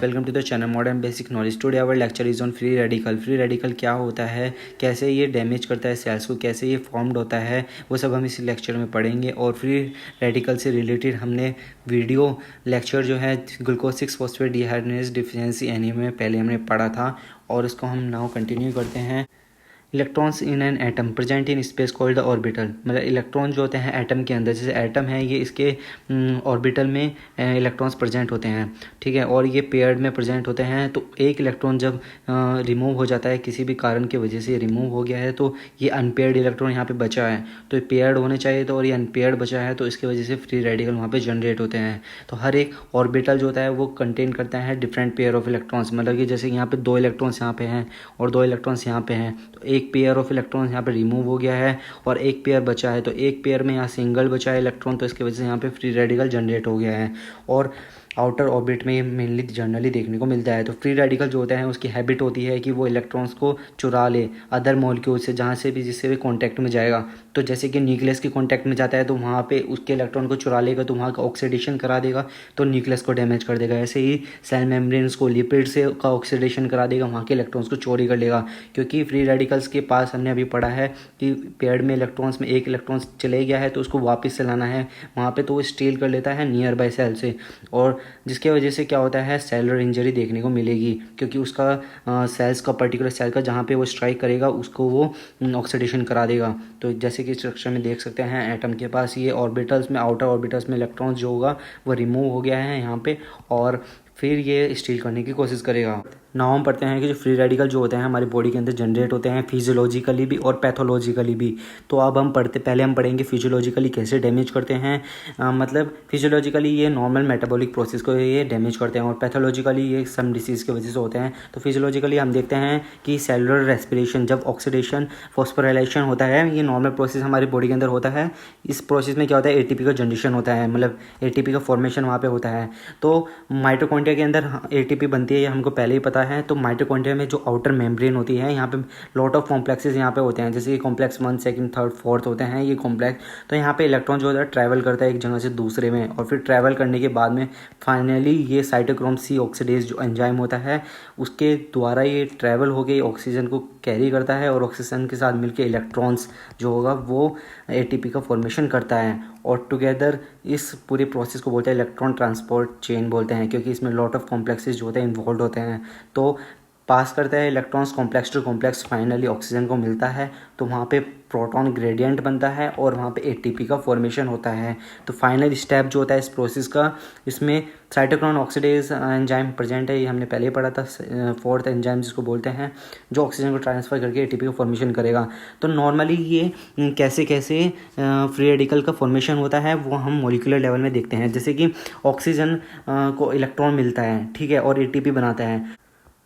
Welcome to the channel modern basic knowledge. Today our lecture is on free radical. Free radical क्या होता है, कैसे ये damage करता है सेल्स को, कैसे ये फॉर्म्ड होता है, वो सब हम इस लेक्चर में पढ़ेंगे। और फ्री रेडिकल से रिलेटेड हमने वीडियो लेक्चर जो है glucose 6 phosphate dehydrogenase deficiency anaemia में पहले हमने पढ़ा था और इसको हम नाउ कंटिन्यू करते हैं। Electrons in an atom present in space called the orbital. मतलब इलेक्ट्रॉन जो होते हैं एटम के अंदर, जैसे एटम है ये, इसके ऑर्बिटल में इलेक्ट्रॉन्स प्रेजेंट होते हैं, ठीक है, और ये पेयर्ड में प्रेजेंट होते हैं। तो एक इलेक्ट्रॉन जब रिमूव हो जाता है, किसी भी कारण की वजह से रिमूव हो गया है, तो ये अनपेयर्ड इलेक्ट्रॉन यहाँ पे बचा है, तो ये पेयर्ड होने चाहिए, तो और ये अनपेयर्ड बचा है, तो इसकी वजह से फ्री रेडिकल वहाँ पे जनरेट होते हैं। तो हर एक ऑर्बिटल जो होता है वो कंटेन करता है डिफरेंट पेयर ऑफ इलेक्ट्रॉन्स। मतलब कि जैसे यहाँ पे 2 इलेक्ट्रॉन्स यहाँ पे हैं और 2 इलेक्ट्रॉन्स यहाँ पे हैं, तो एक पेयर ऑफ इलेक्ट्रॉन्स यहाँ पे रिमूव हो गया है और एक पेयर बचा है, तो एक पेयर में यहाँ सिंगल बचा है इलेक्ट्रॉन, तो इसकी वजह से यहाँ पे फ्री रेडिकल जनरेट हो गया है। और आउटर ऑर्बिट में ये मेनली जनरली देखने को मिलता है। तो फ्री रेडिकल जो होता है उसकी हैबिट होती है कि वो इलेक्ट्रॉन्स को चुरा ले अदर मॉलिक्यूल से, जहाँ से भी जिससे भी कॉन्टैक्ट में जाएगा। तो जैसे कि न्यूक्लियस के कॉन्टैक्ट में जाता है तो वहाँ पे उसके इलेक्ट्रॉन को चुरा लेगा, तो वहाँ का ऑक्सीडेशन करा देगा, तो न्यूक्लियस को डैमेज कर देगा। ऐसे ही सेल मेम्ब्रेन्स को लिपिड से का ऑक्सीडेशन करा देगा, वहाँ के इलेक्ट्रॉन्स को चोरी कर लेगा। क्योंकि फ्री रेडिकल्स के पास हमने अभी पढ़ा है कि पेयर्ड में इलेक्ट्रॉन्स में एक इलेक्ट्रॉन्स चले गया है तो उसको वापस से लाना है वहाँ पे, तो वो स्टील कर लेता है नियर बाय सेल से, और जिसकी वजह से क्या होता है सेलुलर इंजरी देखने को मिलेगी। क्योंकि उसका सेल्स का पर्टिकुलर सेल का जहाँ पे वो स्ट्राइक करेगा उसको वो ऑक्सीडेशन करा देगा। तो जैसे कि स्ट्रक्चर में देख सकते हैं एटम के पास ये ऑर्बिटल्स में, आउटर ऑर्बिटल्स में इलेक्ट्रॉन्स जो होगा वो रिमूव हो गया है यहाँ पे, और फिर ये स्टील करने की कोशिश करेगा। नाउ हम पढ़ते हैं कि जो फ्री रेडिकल जो होते हैं हमारी बॉडी के अंदर जनरेट होते हैं फिजियोलॉजिकली भी और पैथोलॉजिकली भी। तो अब पहले हम पढ़ेंगे फिजियोलॉजिकली कैसे डैमेज करते हैं। मतलब फिजियोलॉजिकली ये नॉर्मल मेटाबॉलिक प्रोसेस को ये डैमेज करते हैं और पैथोलॉजिकली ये सम डिसीज़ की वजह से होते हैं। तो फिजियोलॉजिकली हम देखते हैं कि सेलुलर रेस्पिरेशन, जब ऑक्सीडेशन फॉस्फोराइलेशन होता है, ये नॉर्मल प्रोसेस हमारी बॉडी के अंदर होता है। इस प्रोसेस में क्या होता है एटीपी का जनरेशन होता है, मतलब एटीपी का फॉर्मेशन वहाँ पे होता है। तो माइटोकॉन्ड्रिया के अंदर एटीपी बनती है, ये हमको पहले ही पता है। तो माइटोकॉन्ड्रिया में जो आउटर मेम्ब्रेन होती है, यहाँ पे लॉट ऑफ कॉम्प्लेक्सेस यहाँ पे होते हैं, जैसे कि कॉम्प्लेक्स 1, 2, 3, 4 होते हैं ये कॉम्प्लेक्स। तो यहाँ पे इलेक्ट्रॉन जो होता है ट्रैवल करता है एक जगह से दूसरे में, और फिर ट्रैवल करने के बाद में फाइनली ये साइटोक्रोम सी ऑक्सीडेज जो एंजाइम होता है उसके द्वारा ये ट्रैवल होकर ऑक्सीजन को कैरी करता है, और ऑक्सीजन के साथ मिलकर इलेक्ट्रॉन्स जो होगा वो एटीपी का फॉर्मेशन करता है, और टुगेदर इस पूरी प्रोसेस को बोलते हैं इलेक्ट्रॉन ट्रांसपोर्ट चेन बोलते हैं। क्योंकि इसमें लॉट ऑफ कॉम्प्लेक्सेस जो होते हैं इन्वॉल्व होते हैं, तो पास करता है electrons complex to complex, finally oxygen को मिलता है, तो वहाँ पे प्रोटॉन ग्रेडियंट बनता है और वहाँ पे एटीपी का फॉर्मेशन होता है। तो फाइनल स्टेप जो होता है इस प्रोसेस का, इसमें साइटोक्रोम ऑक्सीडेज एंजाइम प्रेजेंट है, ये हमने पहले ही पढ़ा था, 4th एंजाइम जिसको बोलते हैं, जो ऑक्सीजन को ट्रांसफ़र करके एटीपी का फॉर्मेशन करेगा। तो नॉर्मली ये कैसे कैसे फ्री रेडिकल का फॉर्मेशन होता है वो हम मॉलिक्यूलर लेवल में देखते हैं। जैसे कि ऑक्सीजन को इलेक्ट्रॉन मिलता है, ठीक है, और एटीपी बनाता है,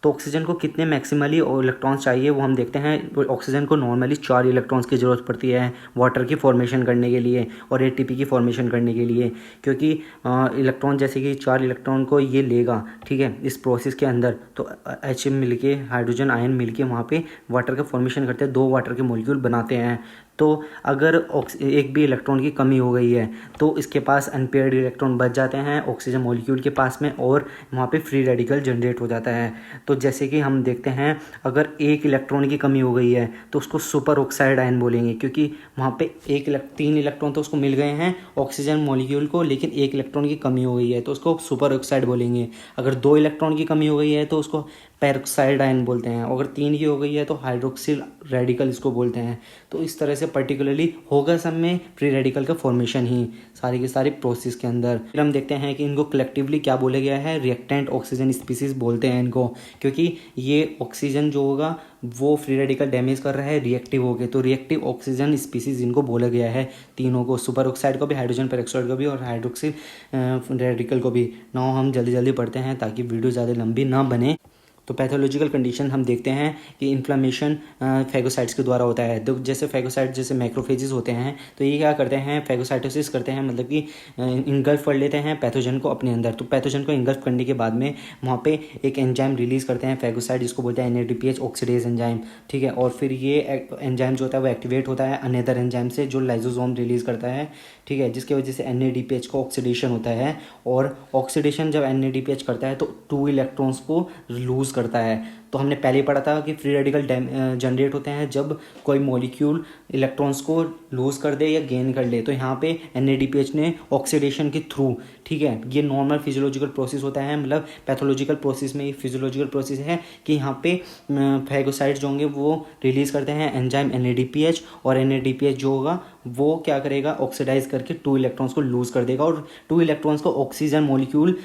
तो ऑक्सीजन को कितने मैक्सिमली इलेक्ट्रॉन्स चाहिए वो हम देखते हैं। ऑक्सीजन को नॉर्मली 4 इलेक्ट्रॉन्स की ज़रूरत पड़ती है वाटर की फॉर्मेशन करने के लिए और एटीपी की फॉर्मेशन करने के लिए। क्योंकि इलेक्ट्रॉन जैसे कि 4 इलेक्ट्रॉन को ये लेगा, ठीक है, इस प्रोसेस के अंदर, तो H मिलके हाइड्रोजन आयन मिलके वहाँ पे वाटर का फॉर्मेशन करते हैं, 2 वाटर के मॉलिक्यूल बनाते हैं। तो अगर एक भी इलेक्ट्रॉन की कमी हो गई है तो इसके पास अनपेयर्ड इलेक्ट्रॉन बच जाते हैं ऑक्सीजन मॉलिक्यूल के पास में, और वहाँ पे फ्री रेडिकल जनरेट हो जाता है। तो जैसे कि हम देखते हैं अगर एक इलेक्ट्रॉन की कमी हो गई है तो उसको सुपर ऑक्साइड आयन बोलेंगे, क्योंकि वहाँ पे 3 इलेक्ट्रॉन तो उसको मिल गए हैं ऑक्सीजन मॉलिक्यूल को, लेकिन 1 इलेक्ट्रॉन की कमी हो गई है तो उसको सुपर ऑक्साइड बोलेंगे। अगर 2 इलेक्ट्रॉन की कमी हो गई है तो उसको पेरोक्साइड आयन बोलते हैं, अगर 3 की हो गई है तो हाइड्रोक्सिल रेडिकल इसको बोलते हैं। तो इस तरह से पर्टिकुलरली होगा सब में फ्री रेडिकल का फॉर्मेशन ही सारी की सारी प्रोसेस के अंदर। फिर हम देखते हैं कि इनको कलेक्टिवली क्या बोला गया है, रिएक्टेंट ऑक्सीजन स्पीसीज बोलते हैं इनको, क्योंकि ये ऑक्सीजन जो होगा वो फ्री रेडिकल डैमेज कर रहा है रिएक्टिव हो गए, तो रिएक्टिव ऑक्सीजन स्पीसीज इनको बोला गया है तीनों को, सुपर ऑक्साइड को भी, हाइड्रोजन पेरोक्साइड को भी, और हाइड्रोक्सिल रेडिकल को भी। नाउ हम जल्दी जल्दी पढ़ते हैं ताकि वीडियो ज़्यादा लंबी ना बने। तो पैथोलॉजिकल कंडीशन हम देखते हैं कि इन्फ्लामेशन फैगोसाइट्स के द्वारा होता है। तो जैसे फैगोसाइट जैसे मैक्रोफेजेस होते हैं तो ये क्या करते हैं, फैगोसाइटोसिस करते हैं, मतलब कि इंगल्फ कर लेते हैं पैथोजन को अपने अंदर। तो पैथोजन को इंगल्फ करने के बाद में वहाँ पे एक एंजाइम रिलीज करते हैं फैगोसाइट, जिसको बोलते हैं NADPH ऑक्सीडेज एंजाइम, ठीक है। और फिर ये एंजाइम जो होता है वो एक्टिवेट होता है अनदर एंजाइम से जो लाइसोसोम रिलीज करता है, ठीक है, जिसकी वजह से NADPH का ऑक्सीडेशन होता है। और ऑक्सीडेशन जब NADPH करता है तो 2 इलेक्ट्रॉन्स को लूज करता है। तो हमने पहले ही पढ़ा था कि फ्री रेडिकल जनरेट होते हैं जब कोई मॉलिक्यूल इलेक्ट्रॉन्स को लूज कर दे या गेन कर ले। तो यहाँ पे NADPH ने ऑक्सीडेशन के थ्रू, ठीक है, ये नॉर्मल फिजियोलॉजिकल प्रोसेस होता है, मतलब पैथोलॉजिकल प्रोसेस में ये फिजियोलॉजिकल प्रोसेस है कि यहाँ पे फैगोसाइट्स जो होंगे वो रिलीज करते हैं एंजाइम NADPH, और NADPH जो होगा वो क्या करेगा, ऑक्सीडाइज करके 2 इलेक्ट्रॉन्स को लूज कर देगा और 2 इलेक्ट्रॉन्स को ऑक्सीजन मॉलिक्यूल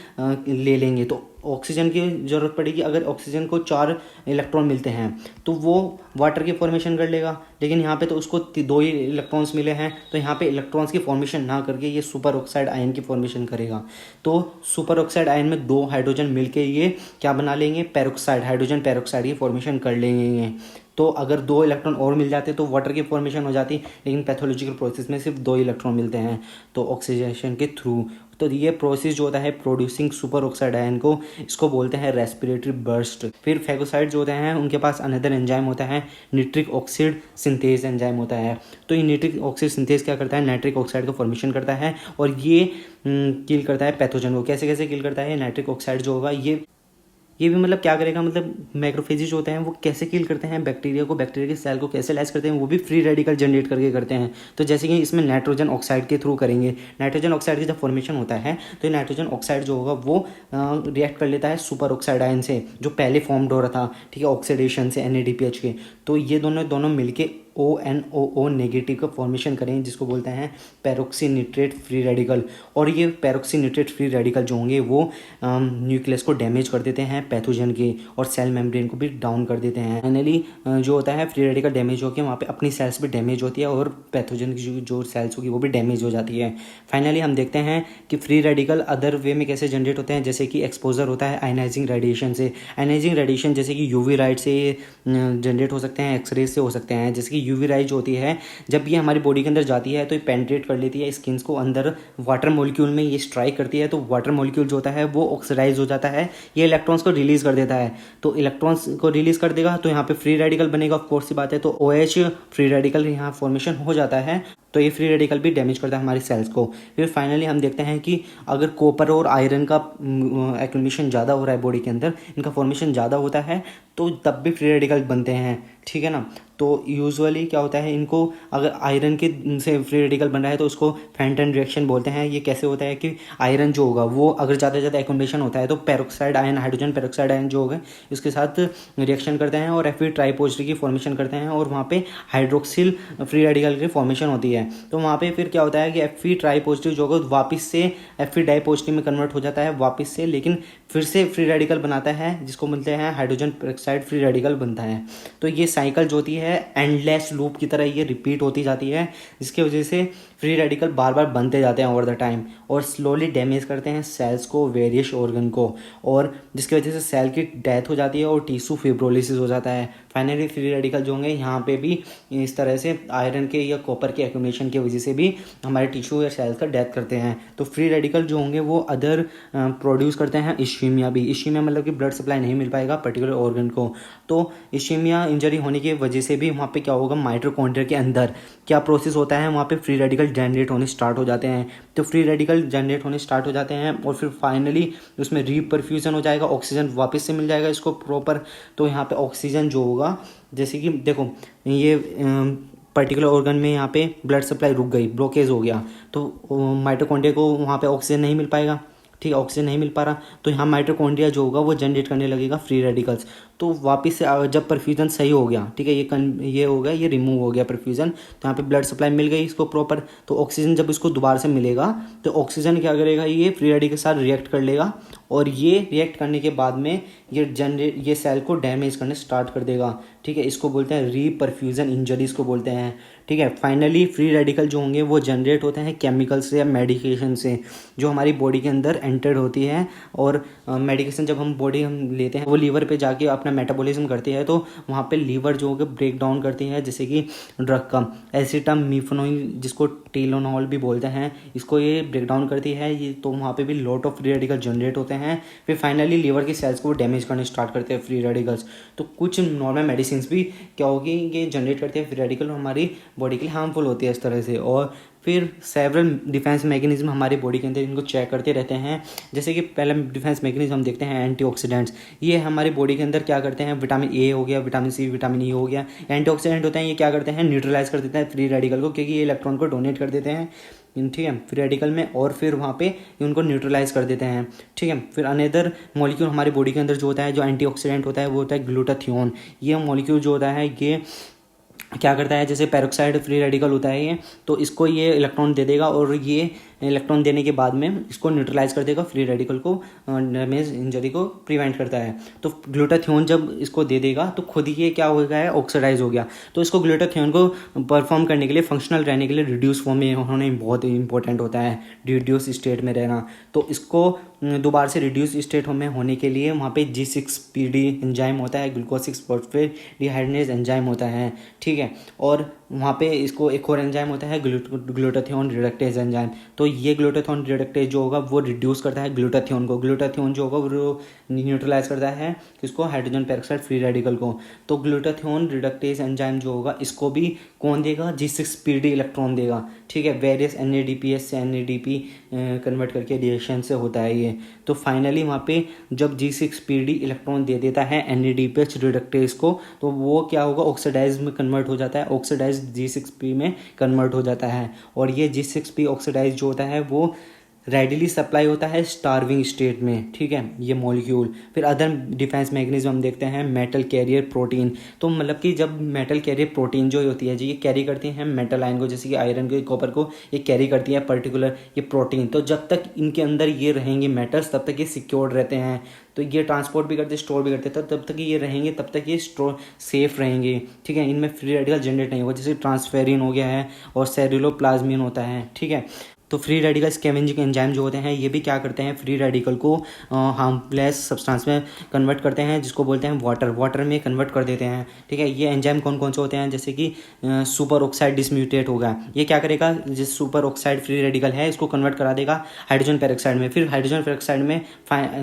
ले लेंगे। तो ऑक्सीजन की ज़रूरत पड़ेगी, अगर ऑक्सीजन को 4 इलेक्ट्रॉन मिलते हैं तो वो वाटर की फॉर्मेशन कर लेगा, लेकिन यहाँ पे तो उसको 2 ही इलेक्ट्रॉन्स मिले हैं, तो यहाँ पे इलेक्ट्रॉन्स की फॉर्मेशन ना करके ये सुपर ऑक्साइड आयन की फॉर्मेशन करेगा। तो सुपर ऑक्साइड आयन में 2 हाइड्रोजन मिलके ये क्या बना लेंगे, पेरोक्साइड, हाइड्रोजन पेरोक्साइड की फॉर्मेशन कर लेंगे। तो अगर 2 इलेक्ट्रॉन और मिल जाते तो वाटर की फॉर्मेशन हो जाती, लेकिन पैथोलॉजिकल प्रोसेस में सिर्फ 2 इलेक्ट्रॉन मिलते हैं तो ऑक्सीडेशन के थ्रू। तो ये प्रोसेस जो होता है प्रोड्यूसिंग सुपर ऑक्साइड आयन को, इसको बोलते हैं रेस्पिरेटरी बर्स्ट। फिर फैगोसाइट जो होते हैं उनके पास अनदर एंजाइम होता है, निट्रिक ऑक्साइड सिंथेज एंजाइम होता है। तो ये निट्रिक ऑक्साइड सिंथेज क्या करता है, नाइट्रिक ऑक्साइड का फॉर्मेशन करता है और ये किल करता है पैथोजन को। कैसे कैसे किल करता है, नाइट्रिक ऑक्साइड जो होगा ये भी मतलब क्या करेगा, मतलब मैक्रोफेजेस होते हैं वो कैसे किल करते हैं बैक्टीरिया को, बैक्टीरिया के सेल को कैसे लाइज करते हैं, वो भी फ्री रेडिकल जनरेट करके करते हैं। तो जैसे कि इसमें नाइट्रोजन ऑक्साइड के थ्रू करेंगे। नाइट्रोजन ऑक्साइड की जब फॉर्मेशन होता है तो ये नाइट्रोजन ऑक्साइड जो होगा वो रिएक्ट कर लेता है सुपर ऑक्साइड आयन से जो पहले फॉर्म्ड हो रहा था, ठीक है, ऑक्सीडेशन से NADPH के। तो ये दोनों मिलके ONOO नेगेटिव का फॉर्मेशन करें, जिसको बोलते हैं पेरोक्सीनिट्रेट फ्री रेडिकल। और ये पेरोक्सीनिट्रेट फ्री रेडिकल जो होंगे वो न्यूक्लियस को डैमेज कर देते हैं पैथोजन के, और सेल मेम्ब्रेन को भी डाउन कर देते हैं। फाइनली जो होता है फ्री रेडिकल डैमेज होकर वहाँ पे अपनी सेल्स भी डैमेज होती है और पैथोजन की जो सेल्स होगी वो भी डैमेज हो जाती है। फाइनली हम देखते हैं कि फ्री रेडिकल अदर वे में कैसे जनरेट होते हैं, जैसे कि एक्सपोजर होता है आयनाइजिंग रेडिएशन से। आयनाइजिंग रेडिएशन जैसे कि UV लाइट से जनरेट हो सकते हैं, एक्सरे से हो सकते हैं। जैसे कि UV लाइट जो होती है जब ये हमारी बॉडी के अंदर जाती है तो ये पेनिट्रेट कर लेती है स्किन को, अंदर वाटर मॉलिक्यूल में ये स्ट्राइक करती है, तो वाटर मॉलिक्यूल जो होता है वो ऑक्सीडाइज हो जाता है, ये इलेक्ट्रॉन्स को रिलीज कर देता है। तो इलेक्ट्रॉन्स को रिलीज कर देगा तो यहाँ पे फ्री रेडिकल बनेगा, ऑफ कोर्स सी बात है। तो OH फ्री रेडिकल यहाँ फॉर्मेशन हो जाता है, तो ये फ्री रेडिकल भी डैमेज करता है हमारी सेल्स को। फिर फाइनली हम देखते हैं कि अगर कॉपर और आयरन का एक्यूमुलेशन ज़्यादा हो रहा है बॉडी के अंदर, इनका फॉर्मेशन ज़्यादा होता है तो तब भी फ्री रेडिकल बनते हैं, ठीक है ना। तो यूजुअली क्या होता है, इनको अगर आयरन के से फ्री रेडिकल बन रहा है तो उसको फेंटन रिएक्शन बोलते हैं। ये कैसे होता है कि आयरन जो होगा वो अगर ज़्यादा से ज़्यादा एक्यूमुलेशन होता है तो peroxide ion, hydrogen peroxide ion जो होगा इसके साथ रिएक्शन करते हैं और Fe ट्राइपॉजिटिव की फॉर्मेशन करते हैं और वहाँ पे हाइड्रोक्सिल फ्री रेडिकल की फॉर्मेशन होती है। तो वहाँ पे फिर क्या होता है कि Fe ट्राइपॉजिटिव जो होगा वापस से Fe डाइपॉजिटिव में कन्वर्ट हो जाता है वापस से, लेकिन फिर से फ्री रेडिकल बनाता है जिसको मिलते हैं हाइड्रोजन पेरोक्साइड फ्री रेडिकल बनता है। तो ये साइकिल जो होती है एंडलेस लूप की तरह ये रिपीट होती जाती है, जिसकी वजह से फ्री रेडिकल बार बार बनते जाते हैं ओवर द टाइम और स्लोली डैमेज करते हैं सेल्स को, वेरियस ऑर्गन को, और जिसकी वजह से सेल की डेथ हो जाती है और टिश्यू फिब्रोलिसिस हो जाता है। फाइनली फ्री रेडिकल जो होंगे यहाँ पे भी इस तरह से आयरन के या कॉपर के एक्यूमुलेशन की वजह से भी हमारे टिश्यू या सेल्स का डेथ करते हैं। तो फ्री रेडिकल जो होंगे वो अदर प्रोड्यूस करते हैं इश्कीमिया भी। इश्कीमिया मतलब कि ब्लड सप्लाई नहीं मिल पाएगा पर्टिकुलर ऑर्गन को। तो इश्कीमिया इंजरी होने की वजह से भी वहाँ पे क्या होगा, माइटोकॉन्ड्रिया के अंदर क्या प्रोसेस होता है, वहाँ पे फ्री रेडिकल जनरेट होने स्टार्ट हो जाते हैं। तो फ्री रेडिकल जनरेट होने स्टार्ट हो जाते हैं और फिर फाइनली उसमें रीपरफ्यूजन हो जाएगा, ऑक्सीजन वापस से मिल जाएगा इसको प्रॉपर। तो यहाँ पे ऑक्सीजन जो होगा, जैसे कि देखो ये पर्टिकुलर ऑर्गन में यहाँ पे ब्लड सप्लाई रुक गई, ब्लॉकेज हो गया, तो माइटोकॉन्ड्रिया को वहाँ पे ऑक्सीजन नहीं मिल पाएगा, ठीक है, ऑक्सीजन नहीं मिल पा रहा, तो यहाँ माइटोकॉन्ड्रिया जो होगा वो जनरेट करने लगेगा फ्री रेडिकल्स। तो वापस से जब परफ्यूजन सही हो गया, ठीक है, ये हो गया, ये रिमूव हो गया परफ्यूजन, तो यहाँ पे ब्लड सप्लाई मिल गई इसको प्रॉपर। तो ऑक्सीजन जब इसको दोबारा से मिलेगा तो ऑक्सीजन क्या करेगा, ये फ्री रेडिकल के साथ रिएक्ट कर लेगा और ये रिएक्ट करने के बाद में ये सेल को डैमेज करने स्टार्ट कर देगा, ठीक है। इसको बोलते हैं रीपरफ्यूजन इंजरीज को बोलते हैं, ठीक है। फाइनली फ्री रेडिकल जो होंगे वो जनरेट होते हैं केमिकल से या मेडिकेशन से, जो हमारी बॉडी के अंदर एंटर होती है। और मेडिकेशन जब हम लेते हैं वो लीवर पे जाके अपना मेटाबॉलिज्म करती है, तो वहाँ पे लीवर जो होगा ब्रेक डाउन करती है, जैसे कि ड्रग का एसिटामिनोफेन जिसको टेलोनॉल भी बोलते हैं, इसको ये ब्रेक डाउन करती है ये, तो वहाँ पे भी lot of free radical generate होते हैं। फिर फाइनली लीवर की सेल्स को डैमेज करने स्टार्ट करते हैं फ्री रेडिकल्स। तो कुछ नॉर्मल मेडिसिन भी क्या होगी, ये जनरेट करते हैं फ्री रेडिकल, हमारी बॉडी के लिए हार्मफुल होती है इस तरह से। और फिर सेवरल डिफेंस मैकेनिज्म हमारी बॉडी के अंदर इनको चेक करते रहते हैं। जैसे कि पहला डिफेंस मैकेनिज्म हम देखते हैं एंटीऑक्सीडेंट्स। ये हमारी बॉडी के अंदर क्या करते हैं, विटामिन ए हो गया, विटामिन सी, विटामिन ई हो गया, एंटीऑक्सीडेंट होते हैं। ये क्या करते हैं, न्यूट्रलाइज कर देते हैं फ्री रेडिकल को, क्योंकि ये इलेक्ट्रॉन को डोनेट कर देते हैं, ठीक है, फ्री रेडिकल में, और फिर वहाँ पे उनको न्यूट्रलाइज कर देते हैं, ठीक है। फिर अनदर मॉलिक्यूल हमारी बॉडी के अंदर जो होता है, जो एंटीऑक्सीडेंट होता है, वो होता है ग्लूटाथियोन। ये मॉलिक्यूल जो होता है ये क्या करता है, जैसे पेरोक्साइड फ्री रेडिकल होता है ये, तो इसको ये इलेक्ट्रॉन दे देगा, और ये इलेक्ट्रॉन देने के बाद में इसको न्यूट्रलाइज कर देगा, फ्री रेडिकल को डैमेज इंजरी को प्रिवेंट करता है। तो ग्लूटाथियोन जब इसको दे देगा तो खुद ही ये क्या हो गया है, ऑक्सीडाइज हो गया। तो इसको ग्लूटाथियोन को परफॉर्म करने के लिए, फंक्शनल रहने के लिए रिड्यूस फॉर्म में होना बहुत इंपॉर्टेंट होता है, रिड्यूस स्टेट में रहना। तो इसको दोबारा से रिड्यूस स्टेट में होने के लिए वहाँ पे G6PD एंजाइम होता है, ग्लूकोज 6 फॉस्फेट डिहाइड्रेज एंजाइम होता है, ठीक है। और वहाँ पे इसको एक और एंजाइम होता है ग्लूटाथियोन रिडक्टेज एंजाइम। तो ये ग्लूटाथियोन रिडक्टेज जो होगा वो रिड्यूस करता है ग्लूटाथियोन को, ग्लूटाथियोन जो होगा वो न्यूट्रलाइज करता है किसको, हाइड्रोजन पेरोक्साइड फ्री रेडिकल को। तो ग्लूटाथियोन रिडक्टेज एंजाइम जो होगा इसको भी कौन देगा, G6PD इलेक्ट्रॉन देगा, ठीक है। वेरियस NADPS से NADP कन्वर्ट करके रिएक्शन से होता है ये। तो फाइनली वहाँ पे जब G6PD इलेक्ट्रॉन दे देता है NADPH रिडक्टेज को, तो वो क्या होगा, ऑक्सीडाइज में कन्वर्ट हो जाता है, ऑक्सीडाइज G6P में कन्वर्ट हो जाता है। और ये G6P ऑक्सीडाइज जो होता है वो रेडिली सप्लाई होता है स्टार्विंग स्टेट में, ठीक है, ये मॉलिक्यूल। फिर अदर डिफेंस मैकेनिज्म हम देखते हैं मेटल कैरियर प्रोटीन। तो मतलब कि जब मेटल कैरियर प्रोटीन जो होती है जी, ये कैरी करती हैं मेटल आयन को, जैसे कि आयरन को, कॉपर को, ये कैरी करती है पर्टिकुलर ये प्रोटीन। तो जब तक इनके अंदर ये रहेंगे मेटल्स, तब तक ये सिक्योर्ड रहते हैं। तो ये ट्रांसपोर्ट भी करते, स्टोर भी करते, तब तक ये रहेंगे, तब तक ये स्टोर सेफ रहेंगे, ठीक है। इनमें फ्री रेडिकल जनरेट नहीं होगा, जैसे ट्रांसफेरिन हो गया है और सेलुलोप्लाज्मिन होता है, ठीक है। तो फ्री रेडिकल स्कैवेंजिंग एंजाइम जो होते हैं ये भी क्या करते हैं, फ्री रेडिकल को हार्मलेस सब्सटेंस में कन्वर्ट करते हैं, जिसको बोलते हैं वाटर में कन्वर्ट कर देते हैं, ठीक है। ये एंजाइम कौन कौन से होते हैं, जैसे कि सुपर ऑक्साइड डिसम्यूटेट होगा, ये क्या करेगा, जिस सुपर ऑक्साइड फ्री रेडिकल है इसको कन्वर्ट करा देगा हाइड्रोजन पेरोक्साइड में। फिर हाइड्रोजन पेरोक्साइड में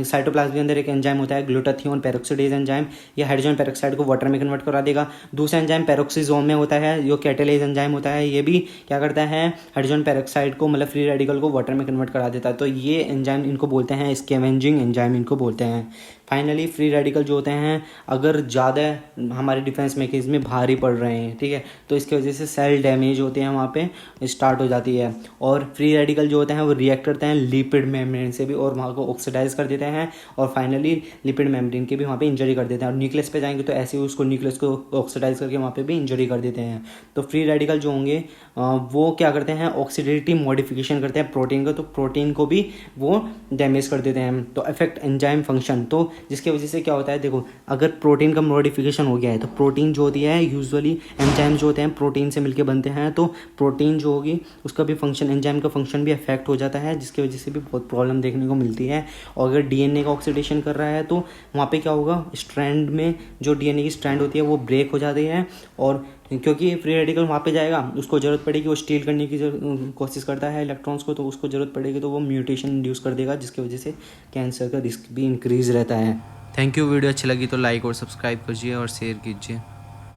साइटोप्लाज्म के अंदर एक एंजाइम होता है ग्लूटाथियोन पेरोक्सिडेज एंजाइम, ये हाइड्रोजन पेरोक्साइड को वाटर में कन्वर्ट करा देगा। दूसरा एंजाइम पेरोक्सिसोम में होता है, जो कैटेलेज एंजाइम होता है, ये भी क्या करता है, हाइड्रोजन पेरोक्साइड को मतलब फ्री रेडिकल को वाटर में कन्वर्ट करा देता है। तो ये एंजाइम इनको बोलते हैं स्कैवेंजिंग एंजाइम इनको बोलते हैं। फाइनली फ्री रेडिकल जो होते हैं अगर ज़्यादा हमारे डिफेंस मैकेनिज्म में भारी पड़ रहे हैं, ठीक है, तो इसकी वजह से सेल डैमेज होते हैं, वहाँ पे स्टार्ट हो जाती है। और फ्री रेडिकल जो होते हैं वो रिएक्ट करते हैं लिपिड मेम्ब्रेन से भी, और वहाँ को ऑक्सीडाइज कर देते हैं, और फाइनली लिपिड मेम्ब्रेन की भी वहाँ पे इंजरी कर देते हैं। और न्यूक्लियस पे जाएंगे तो ऐसे ही उसको न्यूक्लियस को ऑक्सीडाइज करके वहाँ पे भी इंजरी कर देते हैं। तो फ्री रेडिकल जो होंगे वो क्या करते हैं, ऑक्सीडेटिव मॉडिफिकेशन करते हैं प्रोटीन को, तो प्रोटीन को भी वो डैमेज कर देते हैं। तो अफेक्ट एंजाइम फंक्शन, तो जिसकी वजह से क्या होता है, देखो अगर प्रोटीन का मॉडिफिकेशन हो गया है तो प्रोटीन जो होती है यूजुअली एंजाइम जो होते हैं प्रोटीन से मिलकर बनते हैं, तो प्रोटीन जो होगी उसका भी फंक्शन, एंजाइम का फंक्शन भी अफेक्ट हो जाता है, जिसकी वजह से भी बहुत प्रॉब्लम देखने को मिलती है। और अगर डीएनए का ऑक्सीडेशन कर रहा है तो वहाँ पे क्या होगा, स्ट्रैंड में जो डीएनए की स्ट्रैंड होती है वो ब्रेक हो जाती है, और क्योंकि फ्री रेडिकल वहाँ पे जाएगा उसको ज़रूरत पड़ेगी, वो स्टील करने की कोशिश करता है इलेक्ट्रॉन्स को, तो उसको ज़रूरत पड़ेगी तो वो म्यूटेशन इंड्यूस कर देगा, जिसकी वजह से कैंसर का रिस्क भी इंक्रीज़ रहता है। Thank you. वीडियो अच्छी लगी तो लाइक और सब्सक्राइब कीजिए और शेयर कीजिए।